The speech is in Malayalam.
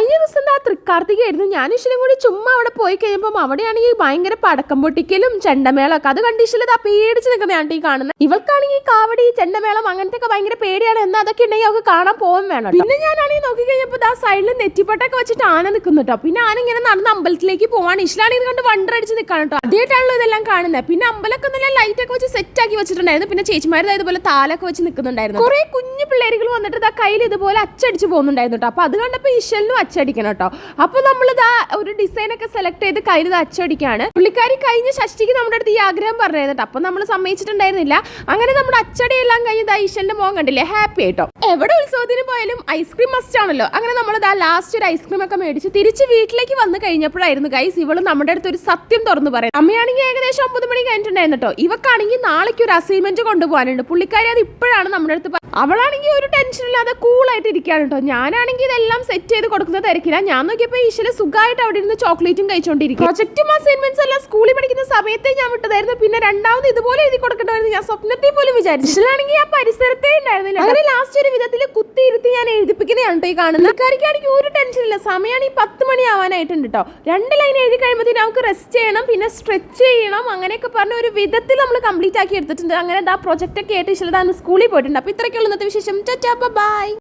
കഴിഞ്ഞ ദിവസം എന്താ തൃക്കാർത്തികയായിരുന്നു. ഞാൻ ഇഷ്ടം കൂടി ചുമ്മാ അവിടെ പോയി കഴിഞ്ഞപ്പം അവിടെയാണെങ്കിൽ ഭയങ്കര പടക്കം പൊട്ടിക്കലും ചെണ്ടമേളമൊക്കെ. അത് കണ്ടീഷനിൽ ആ പേടിച്ച് നിൽക്കുന്നതാണ് ഈ കാണുന്നത്. ഇവൾക്കാണെങ്കിൽ കാവടി ചെണ്ടമേളം അങ്ങനത്തെ ഒക്കെ ഭയങ്കര പേടിയാണ്. എന്നാൽ അതൊക്കെ ഉണ്ടെങ്കിൽ അവർക്ക് കാണാൻ പോകാൻ വേണം. പിന്നെ ഞാനാണെങ്കിൽ നോക്കി കഴിഞ്ഞപ്പോൾ ആ സൈഡിൽ നെറ്റിപ്പട്ടൊക്കെ വെച്ചിട്ട് ആന നിൽക്കുന്നു കേട്ടോ. പിന്നെ ആന ഇങ്ങനെ നടന്ന് അമ്പലത്തിലേക്ക് പോവാണ്. ഇഷ്ടമാണ് ഇത് കണ്ട് വണ്ടടിച്ച് നിൽക്കാൻ കേട്ടോ. അതേട്ടാണല്ലോ ഇതെല്ലാം കാണുന്നത്. പിന്നെ അമ്പലമൊക്കെ നല്ല ലൈറ്റ് ഒക്കെ വെച്ച് സെറ്റ് ആക്കി വെച്ചിട്ടുണ്ടായിരുന്നു. പിന്നെ ചേച്ചിമാരുടെ ഇതുപോലെ താലൊക്കെ വെച്ച് നിൽക്കുന്നുണ്ടായിരുന്നു. കുറെ കുഞ്ഞു പിള്ളേരുകൾ വന്നിട്ട് ആ കയ്യിൽ ഇതുപോലെ അച്ചടിച്ച് പോകുന്നുണ്ടായിരുന്നു കേട്ടോ. അപ്പൊ അത് കണ്ടപ്പോൾ ഈശ്വലിനും അച്ചടിക്കണം കേട്ടോ. അപ്പൊ നമ്മളിതാ ഒരു ഡിസൈൻ ഒക്കെ സെലക്ട് ചെയ്ത് കയ്യിൽ അച്ചടിക്കാണ്. പുള്ളിക്കാരി കഴിഞ്ഞ ഷഷ്ടിക്ക് നമ്മുടെ അടുത്ത് ഈ ആഗ്രഹം പറഞ്ഞിരുന്നു. അപ്പൊ നമ്മൾ സമ്മതിച്ചിട്ടുണ്ടായിരുന്നില്ല. അങ്ങനെ നമ്മുടെ അച്ചടിയെല്ലാം കഴിഞ്ഞ് ഈശ്വലിന്റെ മോൻ കണ്ടില്ലേ ഹാപ്പി ആയിട്ടോ. എവിടെ ഉത്സവത്തിന് പോയാലും ഐസ്ക്രീം മസ്റ്റ് ആണല്ലോ. അങ്ങനെ നമ്മളിതാ ലാസ്റ്റ് ഒരു ഐസ്ക്രീം ഒക്കെ മേടിച്ച് തിരിച്ച് വീട്ടിലേക്ക് വന്ന് കഴിഞ്ഞപ്പോഴായിരുന്നു ഗൈസ് ഇവള് നമ്മുടെ അടുത്ത് ഒരു സത്യം തുറന്നു പറയും. അമ്മയാണെങ്കിൽ ഏകദേശം 9 മണി കഴിഞ്ഞിട്ടുണ്ടായിരുന്നു കേട്ടോ. ഇവക്കാണെങ്കിൽ നാളേക്ക് ഒരു അസൈൻമെന്റ് കൊണ്ടുപോകാനുണ്ട്. പുള്ളിക്കാരി അത് ഇപ്പോഴാണ് നമ്മുടെ അടുത്ത്. അവളാണെങ്കിൽ ഒരു ടെൻഷൻ ഇല്ലാതെ കൂളായിട്ട് ഇരിക്കുകയാണ് കേട്ടോ. ഞാനാണെങ്കിൽ ഇതെല്ലാം സെറ്റ് ചെയ്ത് കൊടുക്കുന്നത് തിരക്കില്ല. ഞാൻ നോക്കിയപ്പോൾ ഈശ്വല സുഖമായിട്ട് അവിടെ ഇരുന്ന് ചോക്ലേറ്റും കഴിച്ചുകൊണ്ടിരിക്കും. പ്രൊജക്റ്റും അസൈൻമെന്റ്സ് എല്ലാം സ്കൂളിൽ പഠിക്കുന്ന സമയത്തേ ഞാൻ വിട്ടതായിരുന്നു. പിന്നെ രണ്ടാമത് ഇതുപോലെ എഴുതി കൊടുക്കണ്ടായിരുന്നു. ഞാൻ സ്വപ്നത്തിൽ പോലും വിചാരിച്ചു. ഈശ്വലാണെങ്കിൽ ആ പരിസരത്തേ ഉണ്ടായിരുന്നില്ല. അങ്ങനെ ലാസ്റ്റ് ഒരു വിധത്തിൽ കുത്തിയിരുത്തി ഞാൻ എഴുതിപ്പിക്കുന്നതാണ് കേട്ടോ ഈ കാണുന്നത്. ആൾക്കാർക്കാണെങ്കിൽ ഒരു ടെൻഷൻ ഇല്ല. സമയമാണെങ്കിൽ 10 മണി ആവാനായിട്ടുണ്ട് കേട്ടോ. 2 ലൈൻ എഴുതി കഴിയുമ്പോൾ നമുക്ക് റെസ്റ്റ് ചെയ്യണം, പിന്നെ സ്ട്രെച്ച് ചെയ്യണം, അങ്ങനെയൊക്കെ പറഞ്ഞ ഒരു വിധത്തിൽ നമ്മൾ കംപ്ലീറ്റ് ആക്കി എടുത്തിട്ടുണ്ട്. അങ്ങനെ ആ പ്രൊജക്റ്റ് ഒക്കെ ആയിട്ട് ഈശ്വല സ്കൂളിൽ പോയിട്ടുണ്ട്. അപ്പോൾ ഇത്രയ്ക്കുള്ള ഇന്നത്തെ വിശേഷം. ബൈ.